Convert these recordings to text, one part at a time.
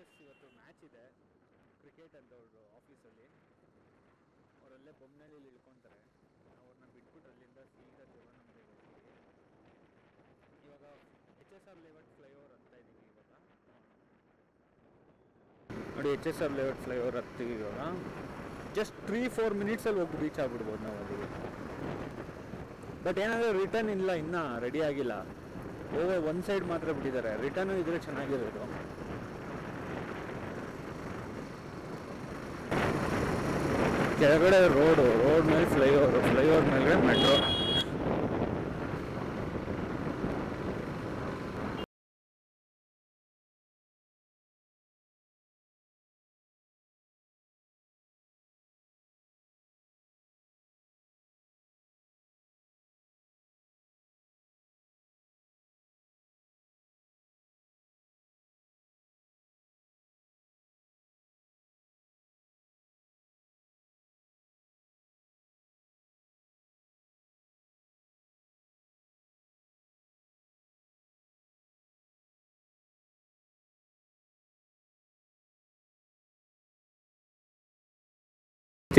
S ಇವತ್ತು match ಇದೆ cricket ಅಂತ ಅವರು ಆಫೀಸಲ್ಲಿ. ಅವರಲ್ಲೇ ಬೊಮ್ಮನಹಳ್ಳಿಲಿ ಇಳ್ಕೊತಾರೆ. ಅವ್ರನ್ನ ಬಿಟ್ಬಿಟ್ಟು ಅಲ್ಲಿಂದ ಸೀದಾ ತಿರುವಣ್ಣಾಮಲೈಗೆ ಹೋಗ್ತೀವಿ. ಇವಾಗ H S R layout flyover ಹತ್ತಾ ಇದ್ದೀವಿ ಇವಾಗ. ನೋಡಿ, H S R layout flyover ಹತ್ತೀವಿ ಇವಾಗ. ಜಸ್ಟ್ 3-4 ಮಿನಿಟ್ಸಲ್ಲಿ ಹೋಗಿ ರೀಚ್ ಆಗ್ಬಿಡ್ಬೋದು ನಾವು ಅಲ್ಲಿಗೆ. ಬಟ್ ಏನಾದರೂ ರಿಟರ್ನ್ ಇಲ್ಲ, ಇನ್ನೂ ರೆಡಿ ಆಗಿಲ್ಲ. ಹೋಗೋ ಒಂದು ಸೈಡ್ ಮಾತ್ರ ಬಿಟ್ಟಿದ್ದಾರೆ. ರಿಟರ್ನು ಇದ್ರೆ ಚೆನ್ನಾಗಿರೋದು. ಕೆಳಗಡೆ ರೋಡ್ ಮೇಲೆ ಫ್ಲೈಓವರ್ ಮೇಲೆ ಮೆಟ್ರೋ.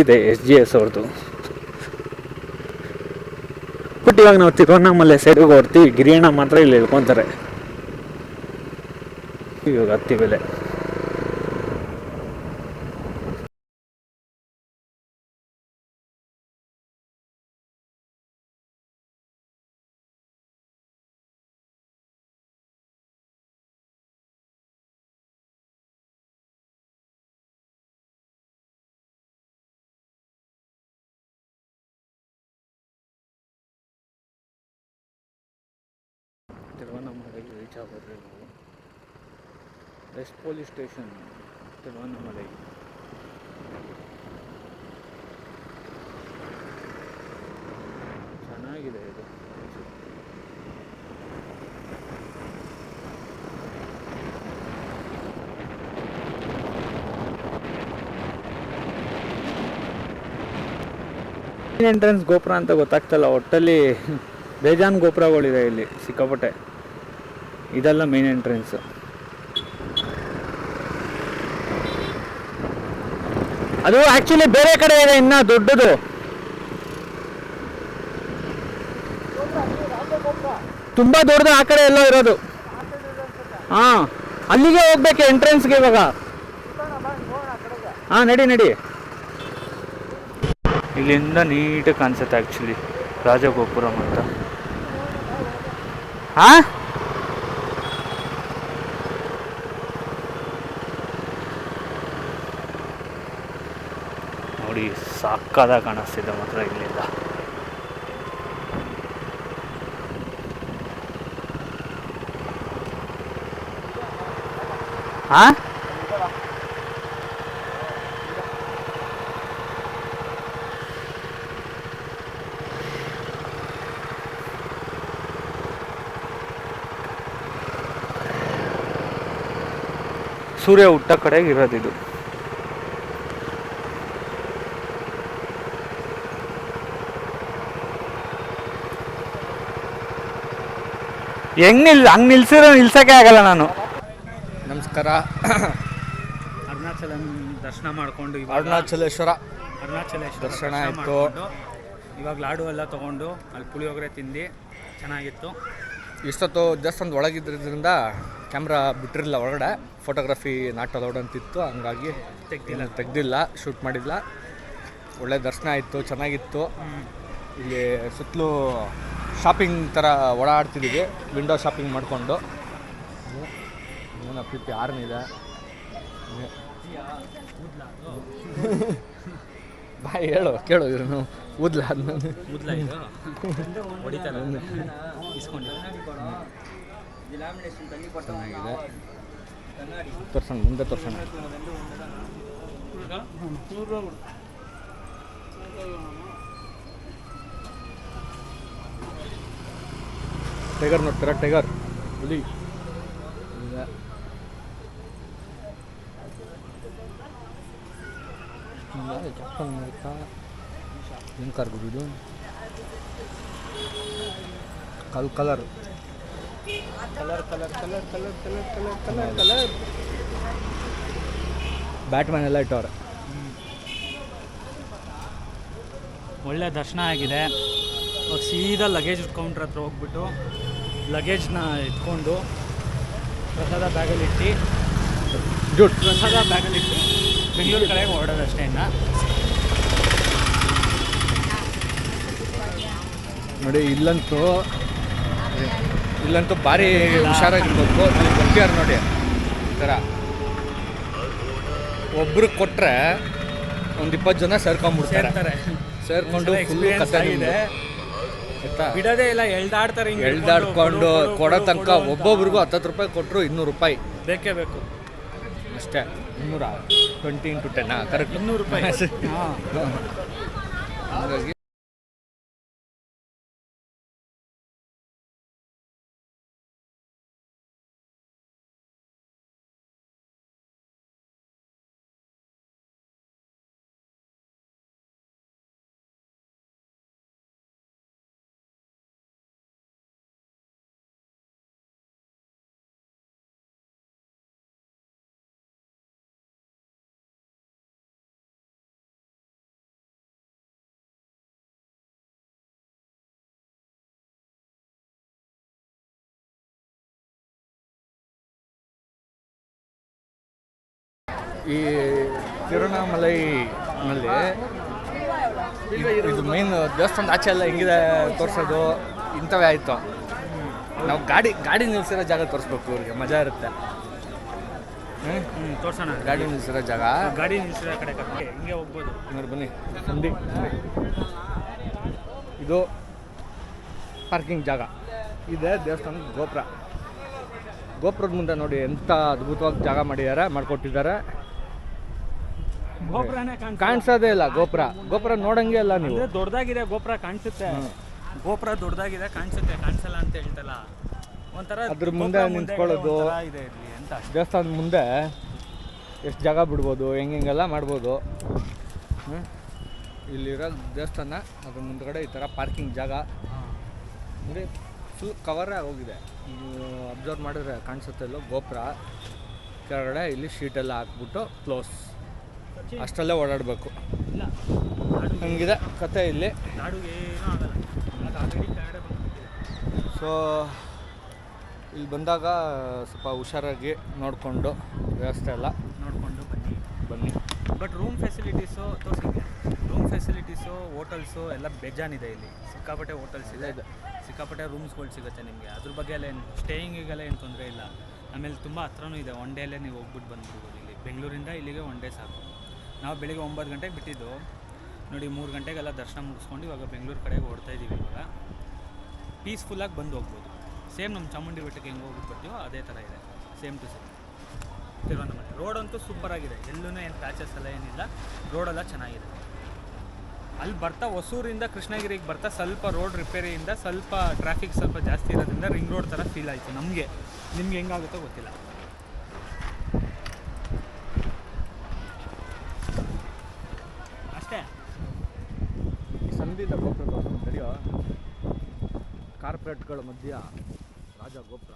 ಇದೆ SGS ಅವ್ರದ್ದು. ಬಟ್ ಇವಾಗ ನಾವು ತಿರುವಣ್ಣಾಮಲೈ ಸೈಡ್ಗೆ ಹೊರ್ತೀವಿ. ಗಿರಿಯಣ್ಣ ಮಾತ್ರ ಇಲ್ಲಿ ಇಳ್ಕೊತಾರೆ. ಇವಾಗ ಹತ್ತೀವಿಲೆ. ತಿರುವಣ್ಣಾಮಲೈಗೆ ರೀಚ್ ಆಗೋದ್ರಿ ನಾವು. West police station, Tiruvannamalai. ಚೆನ್ನಾಗಿದೆ ಇದು. ಎಂಟ್ರೆನ್ಸ್ ಗೋಪುರ ಅಂತ ಗೊತ್ತಾಗ್ತಲ್ಲ, ಒಟ್ಟಲ್ಲಿ ಬೇಜಾನ್ ಗೋಪುರಗಳಿದೆ ಇಲ್ಲಿ ಸಿಕ್ಕಾಪಟ್ಟೆ. ಇದೆಲ್ಲ ಮೇನ್ ಎಂಟ್ರೆನ್ಸ್. ಅದು ಆಕ್ಚುಲಿ ಬೇರೆ ಕಡೆ ಇದೆ, ಇನ್ನ ದೊಡ್ಡದು. ತುಂಬಾ ದೊಡ್ಡದು ಆ ಕಡೆ ಎಲ್ಲ ಇರೋದು. ಹಾ, ಅಲ್ಲಿಗೆ ಹೋಗ್ಬೇಕು ಎಂಟ್ರೆನ್ಸ್ಗೆ ಇವಾಗ. ಹಾ, ನಡಿ. ಇಲ್ಲಿಂದ ನೀಟಾಗಿ ಕಾಣಿಸುತ್ತೆ ಆ್ಯಕ್ಚುಲಿ ರಾಜಗೋಪುರಂ ಅಂತ. ಹಾ, ನೋಡಿ ಸಾಕಾದಾಗ ಕಾಣಿಸ್ತಿದೆ ಮಾತ್ರ ಇಲ್ಲಿಂದ. ಹಾ, ಸೂರ್ಯ ಹುಟ್ಟ ಕಡೆಗೆ ಇರೋದಿದು. ಹಂಗೆ ನಿಲ್ಸಕ್ಕೆ ಆಗಲ್ಲ ನಾನು. ನಮಸ್ಕಾರ. ಅರುಣಾಚಲ ದರ್ಶನ ಮಾಡಿಕೊಂಡು ಅರುಣಾಚಲೇಶ್ವರ ದರ್ಶನ ಆಯಿತು. ಇವಾಗ ಲಾಡು ಎಲ್ಲ ತೊಗೊಂಡು ಅಲ್ಲಿ ಪುಳಿಯೋಗರೆ ತಿಂದು ಚೆನ್ನಾಗಿತ್ತು. ಇಷ್ಟೊತ್ತು ದೇವಸ್ಥಾನದ ಒಳಗಿದ್ದರಿಂದ ಕ್ಯಾಮ್ರಾ ಬಿಟ್ಟಿರಲಿಲ್ಲ ಒಳಗಡೆ. ಫೋಟೋಗ್ರಫಿ ನಾಟ್ ಅಲೌಡ್ ಅಂತಿತ್ತು, ಹಂಗಾಗಿ ತೆಗ್ದಿಲ್ಲ, ಶೂಟ್ ಮಾಡಿಲ್ಲ. ಒಳ್ಳೆ ದರ್ಶನ ಆಯಿತು, ಚೆನ್ನಾಗಿತ್ತು. ಇಲ್ಲಿ ಸುತ್ತಲೂ ಶಾಪಿಂಗ್ ಥರ ಓಡಾಡ್ತಿದ್ದೀವಿ, ವಿಂಡೋ ಶಾಪಿಂಗ್ ಮಾಡಿಕೊಂಡು. ಏನೋ ಪ್ರೀತಿ ಆರ್ನಿದೆ ಬಾಯ್ ಹೇಳು, ಕೇಳು. ಇವ್ರು ಊದ್ಲ ಆದ್ಮೇಲೆ ಚೆನ್ನಾಗಿದೆ. ತೋರ್ಸೋಣ, ಮುಂದೆ ತೋರ್ಸೋಣ. ಟೈಗರ್ ನೋಡ್ತೀರಾ? ಟೈಗರ್, ಹುಲಿ ಏನು ಕಾರ್ ಗುರು ಇದು? Colour colour colour colour colour colour colour colour colour Batman ಎಲ್ಲ ಇಟ್ಟವ್ರೆ. ಒಳ್ಳೆ ದರ್ಶನ ಆಗಿದೆ. ಇವಾಗ ಸೀದಾ ಲಗೇಜ್ ಕೌಂಟ್ರ್ ಹತ್ರ ಹೋಗ್ಬಿಟ್ಟು ಲಗೇಜ್ನ ಎತ್ಕೊಂಡು ಪ್ರಸಾದ ಬ್ಯಾಗಲ್ಲಿಟ್ಟು ಪ್ರಸಾದ ಬ್ಯಾಗಲ್ಲಿಟ್ಟು ಬೆಂಗಳೂರು ಕಡೆಗೆ ಹೊರಡೋದಷ್ಟೇ. ನೋಡಿ ಇಲ್ಲಂತೂ ಭಾರಿ ಹುಷಾರಾಗಿರ್ಬೇಕು. ಅಲ್ಲಿ ಬರ್ತಿಯಾರ ನೋಡಿ ಈ ಥರ ಒಬ್ರಿಗೆ ಕೊಟ್ಟರೆ ಒಂದು 20 ಜನ ಸೇರ್ಕೊಂಡ್ಬಿಡ್ತಾರೆ. ಸೇರ್ಕೊಂಡು ಫುಲ್ಲು ಕಥೆ ಇದೆ. ಆಯ್ತಾ, ಬಿಡೋದೇ ಇಲ್ಲ, ಎಳ್ದಾಡ್ತಾರೆ. ಎಳ್ದಾಡ್ಕೊಂಡು ಕೊಡೋ ತನಕ ಒಬ್ಬೊಬ್ರಿಗೂ 10 ರೂಪಾಯಿ ಕೊಟ್ಟರು 200 ರೂಪಾಯಿ ಬೇಕೇ ಬೇಕು ಅಷ್ಟೇ. 20 into 10 ಕರೆಕ್ಟ್ 200 ರೂಪಾಯಿ. ಹಾಗಾಗಿ ಈ ತಿರುವಣ್ಣಾಮಲೈನಲ್ಲಿ ಇದು ಮೇನ್ ದೇವಸ್ಥಾನದ ಆಚೆ ಎಲ್ಲ ಹೆಂಗಿದೆ ತೋರಿಸೋದು ಇಂಥವೇ ಆಯಿತು. ನಾವು ಗಾಡಿ ನಿಲ್ಲಿಸಿರೋ ಜಾಗ ತೋರಿಸ್ಬೇಕು, ಇವ್ರಿಗೆ ಮಜಾ ಇರುತ್ತೆ. ತೋರ್ಸೋಣ. ಗಾಡಿ ನಿಲ್ಲಿಸಿರೋ ಜಾಗ, ಗಾಡಿ ನಿಲ್ಲಿಸಿರೋ ಕಡೆ ಹಿಂಗೆ ಹೋಗ್ಬೋದು. ನೋಡಿ ಬನ್ನಿ ಸಂಧಿ. ಇದು ಪಾರ್ಕಿಂಗ್ ಜಾಗ ಇದೆ. ದೇವಸ್ಥಾನದ ಗೋಪುರದ ಮುಂದೆ ನೋಡಿ ಎಂಥ ಅದ್ಭುತವಾಗಿ ಜಾಗ ಮಾಡ್ಕೊಟ್ಟಿದ್ದಾರೆ. ಗೋಪುರನೇ ಕಾಣಿಸೋದೇ ಇಲ್ಲ. ಗೋಪುರ ನೋಡಂಗೆ ಇಲ್ಲ ನೀವು. ದೊಡ್ಡದಾಗಿದೆ ಗೋಪುರ, ಕಾಣಿಸುತ್ತೆ. ಗೋಪುರ ದೊಡ್ಡದಾಗಿದೆ, ಕಾಣಿಸುತ್ತೆ. ಕಾಣಿಸಲ್ಲ ಅಂತ ಹೇಳ್ತಲ್ಲ, ಒಂಥರ ಅದ್ರ ಮುಂದೆ ನಿಂತ್ಕೊಳ್ಳೋದು ಇದೆ ಇರಲಿ ಅಂತ. ದೇವಸ್ಥಾನದ ಮುಂದೆ ಎಷ್ಟು ಜಾಗ ಬಿಡ್ಬೋದು, ಹೆಂಗೆಲ್ಲ ಮಾಡ್ಬೋದು. ಇಲ್ಲಿರೋ ದೇವಸ್ಥಾನ ಅದ್ರ ಮುಂದ್ಗಡೆ ಈ ಥರ ಪಾರ್ಕಿಂಗ್ ಜಾಗ ಅಂದರೆ ಫುಲ್ ಕವರೇ ಹೋಗಿದೆ. ನೀವು ಅಬ್ಸರ್ವ್ ಮಾಡಿದ್ರೆ ಕಾಣಿಸುತ್ತೆ ಇಲ್ಲೋ ಗೋಪುರ ಕೆಳಗಡೆ ಇಲ್ಲಿ ಶೀಟೆಲ್ಲ ಹಾಕ್ಬಿಟ್ಟು ಕ್ಲೋಸ್, ಅಷ್ಟರಲ್ಲೇ ಓಡಾಡಬೇಕು. ಹಂಗಿದೆ ಕತೆ ಇಲ್ಲಿ. ಸೊ ಇಲ್ಲಿ ಬಂದಾಗ ಸ್ವಲ್ಪ ಹುಷಾರಾಗಿ ನೋಡಿಕೊಂಡು ವ್ಯವಸ್ಥೆ ಎಲ್ಲ ನೋಡಿಕೊಂಡು ಬನ್ನಿ. ಬಟ್ ರೂಮ್ ಫೆಸಿಲಿಟೀಸು ತೋರಿಸಿದ್ದೆ. ರೂಮ್ ಫೆಸಿಲಿಟೀಸು ಹೋಟೆಲ್ಸು ಎಲ್ಲ ಬೇಜಾನಿದೆ ಇಲ್ಲಿ. ಸಿಕ್ಕಾಪಟ್ಟೆ ಹೋಟೆಲ್ಸ್ ಇದೆ, ಸಿಕ್ಕಾಪಟ್ಟೆ ರೂಮ್ಸ್ಗಳು ಸಿಗುತ್ತೆ ನಿಮಗೆ. ಅದ್ರ ಬಗ್ಗೆ ಎಲ್ಲ ಏನು ಸ್ಟೇಯಿಂಗಿಗೆಲ್ಲ ಏನು ತೊಂದರೆ ಇಲ್ಲ. ಆಮೇಲೆ ತುಂಬ ಹತ್ರನೂ ಇದೆ. ಒನ್ ಡೇಲೇ ನೀವು ಹೋಗ್ಬಿಟ್ಟು ಬಂದ್ಬಿಡ್ಬೋದು. ಇಲ್ಲಿ ಬೆಂಗಳೂರಿಂದ ಇಲ್ಲಿಗೆ 1 ಡೇ ಸಾಕು. ನಾವು ಬೆಳಿಗ್ಗೆ 9 ಗಂಟೆಗೆ ಬಿಟ್ಟಿದ್ದು ನೋಡಿ, 3 ಗಂಟೆಗೆಲ್ಲ ದರ್ಶನ ಮುಗಿಸ್ಕೊಂಡು ಇವಾಗ ಬೆಂಗಳೂರು ಕಡೆಗೆ ಓಡ್ತಾ ಇದ್ದೀವಿ. ಇವಾಗ ಪೀಸ್ಫುಲ್ಲಾಗಿ ಬಂದು ಹೋಗ್ಬೋದು. ಸೇಮ್ ನಮ್ಮ ಚಾಮುಂಡಿ ಬೆಟ್ಟಕ್ಕೆ ಹೆಂಗೆ ಹೋಗ್ಬಿಟ್ಟು ಬರ್ತೀವೋ ಅದೇ ಥರ ಇದೆ, ಸೇಮ್ ಟು ಸೇಮ್. ತಿರುವಣ್ಣಾಮಲೈ ರೋಡಂತೂ ಸೂಪರಾಗಿದೆ. ಎಲ್ಲೂ ಏನು ಪ್ಯಾಚಸ್ ಎಲ್ಲ ಏನಿಲ್ಲ, ರೋಡೆಲ್ಲ ಚೆನ್ನಾಗಿದೆ. ಅಲ್ಲಿ ಬರ್ತಾ ಹೊಸೂರಿಂದ ಕೃಷ್ಣಗಿರಿಗೆ ಬರ್ತಾ ಸ್ವಲ್ಪ ರೋಡ್ ರಿಪೇರಿಯಿಂದ ಸ್ವಲ್ಪ ಟ್ರಾಫಿಕ್ ಸ್ವಲ್ಪ ಜಾಸ್ತಿ ಇರೋದ್ರಿಂದ ರಿಂಗ್ ರೋಡ್ ಥರ ಫೀಲ್ ಆಯಿತು ನಮಗೆ. ನಿಮ್ಗೆ ಹೆಂಗಾಗುತ್ತೋ ಗೊತ್ತಿಲ್ಲ. ಅಷ್ಟೇ. ಸಂಧಿದ ಗೋಪುರ ತಡೆಯೋ ಕಾರ್ಪೊರೇಟ್ಗಳ ಮಧ್ಯ ರಾಜ ಗೋಪುರ.